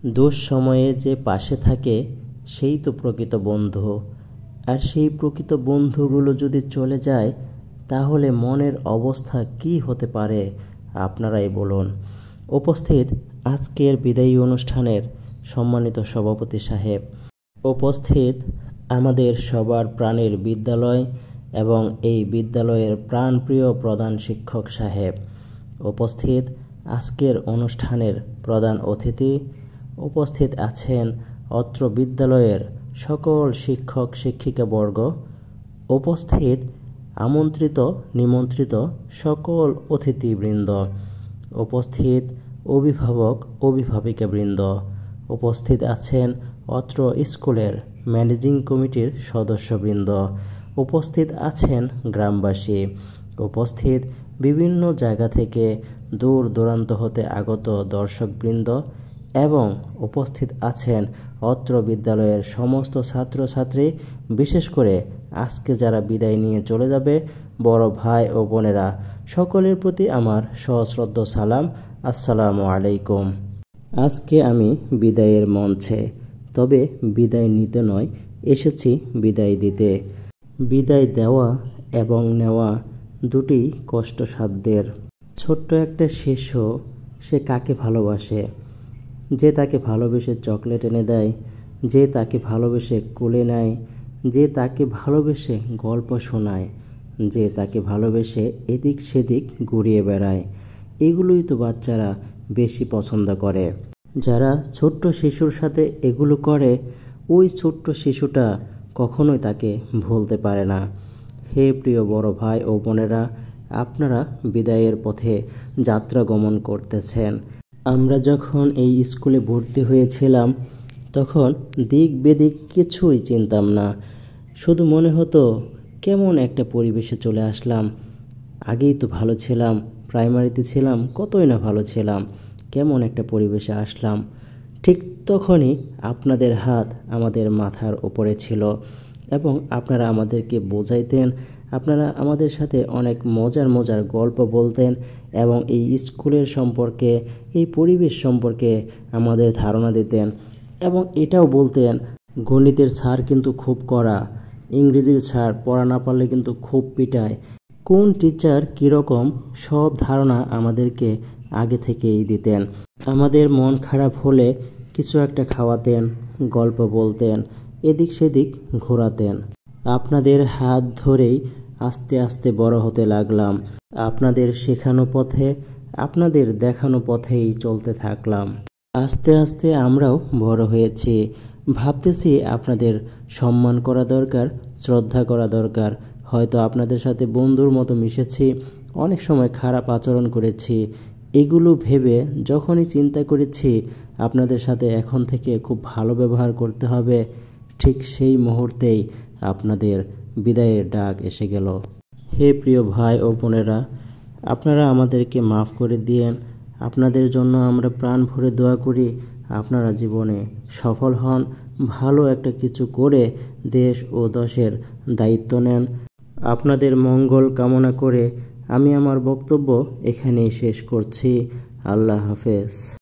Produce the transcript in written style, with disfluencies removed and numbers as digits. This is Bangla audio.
দুঃসময়ে যে পাশে থাকে সেই তো প্রকৃত বন্ধু। আর সেই প্রকৃত বন্ধুগুলো যদি চলে যায় তাহলে মনের অবস্থা কী হতে পারে আপনারাই বলুন। উপস্থিত আজকের বিদায়ী অনুষ্ঠানের সম্মানিত সভাপতি সাহেব, উপস্থিত আমাদের সবার প্রাণের বিদ্যালয় এবং এই বিদ্যালয়ের প্রাণপ্রিয় প্রধান শিক্ষক সাহেব, উপস্থিত আজকের অনুষ্ঠানের প্রধান অতিথি, উপস্থিত আছেন অত্র বিদ্যালয়ের সকল শিক্ষক শিক্ষিকাবর্গ, উপস্থিত আমন্ত্রিত নিমন্ত্রিত সকল অতিথিবৃন্দ, উপস্থিত অভিভাবক অভিভাবিকাবৃন্দ, উপস্থিত আছেন অত্র স্কুলের ম্যানেজিং কমিটির সদস্যবৃন্দ, উপস্থিত আছেন গ্রামবাসী, উপস্থিত বিভিন্ন জায়গা থেকে দূর দূরান্ত হতে আগত দর্শকবৃন্দ এবং উপস্থিত আছেন অত্র বিদ্যালয়ের সমস্ত ছাত্রছাত্রী, বিশেষ করে আজকে যারা বিদায় নিয়ে চলে যাবে বড় ভাই ও বোনেরা, সকলের প্রতি আমার সশ্রদ্ধ সালাম, আসসালামু আলাইকুম। আজকে আমি বিদায়ের মঞ্চে, তবে বিদায় নিতে নয়, এসেছি বিদায় দিতে। বিদায় দেওয়া এবং নেওয়া দুটি কষ্টসাধ্যের। ছোট্ট একটা শিশু, সে কাকে ভালোবাসে? যে তাকে ভালোবেসে চকলেট এনে দেয়, যে তাকে ভালোবেসে কোলে নেয়, যে তাকে ভালোবেসে গল্প শোনায়, যে তাকে ভালোবেসে এদিক সেদিক ঘুরিয়ে বেড়ায়, এগুলোই তো বাচ্চারা বেশি পছন্দ করে। যারা ছোট্ট শিশুর সাথে এগুলো করে, ওই ছোট্ট শিশুটা কখনোই তাকে ভুলতে পারে না। হে প্রিয় বড় ভাই ও বোনেরা, আপনারা বিদায়ের পথে যাত্রা গমন করতেছেন। আমরা যখন এই স্কুলে ভর্তি হয়েছিলাম তখন দিক বেদিক কিছুই চিনতাম না। শুধু মনে হতো কেমন একটা পরিবেশে চলে আসলাম। আগেই তো ভালো ছিলাম, প্রাইমারিতে ছিলাম, কতই না ভালো ছিলাম, কেমন একটা পরিবেশে আসলাম। ঠিক তখনই আপনাদের হাত আমাদের মাথার উপরে ছিল এবং আপনারা আমাদেরকে বোঝাইতেন, আপনারা আমাদের সাথে অনেক মজার মজার গল্প বলতেন এবং এই স্কুলের সম্পর্কে, এই পরিবেশ সম্পর্কে আমাদের ধারণা দিতেন এবং এটাও বলতেন গণিতের স্যার কিন্তু খুব কড়া, ইংরেজির স্যার পড়া না পারলে কিন্তু খুব পিটায়। কোন টিচার কীরকম সব ধারণা আমাদেরকে আগে থেকেই দিতেন। আমাদের মন খারাপ হলে কিছু একটা খাওয়াতেন, গল্প বলতেন, এদিক সেদিক ঘোরাতেন। আপনাদের হাত ধরেই আস্তে আস্তে বড় হতে লাগলাম। আপনাদের শেখানো পথে, আপনাদের দেখানো পথেই চলতে থাকলাম। আস্তে আস্তে আমরাও বড় হয়েছি। ভাবতেছি আপনাদের সম্মান করা দরকার, শ্রদ্ধা করা দরকার। হয়তো আপনাদের সাথে বন্ধুর মতো মিশেছি, অনেক সময় খারাপ আচরণ করেছি। এগুলো ভেবে যখনই চিন্তা করেছি আপনাদের সাথে এখন থেকে খুব ভালো ব্যবহার করতে হবে, ঠিক সেই মুহূর্তেই আপনাদের বিদায়ের ডাক এসে গেল। হে প্রিয় ভাই ও বোনেরা, আপনারা আমাদেরকে মাফ করে দিয়েন। আপনাদের জন্য আমরা প্রাণ ভরে দোয়া করি আপনারা জীবনে সফল হন, ভালো একটা কিছু করে দেশ ও দশের দায়িত্ব নেন। আপনাদের মঙ্গল কামনা করে আমি আমার বক্তব্য এখানেই শেষ করছি। আল্লাহ হাফেজ।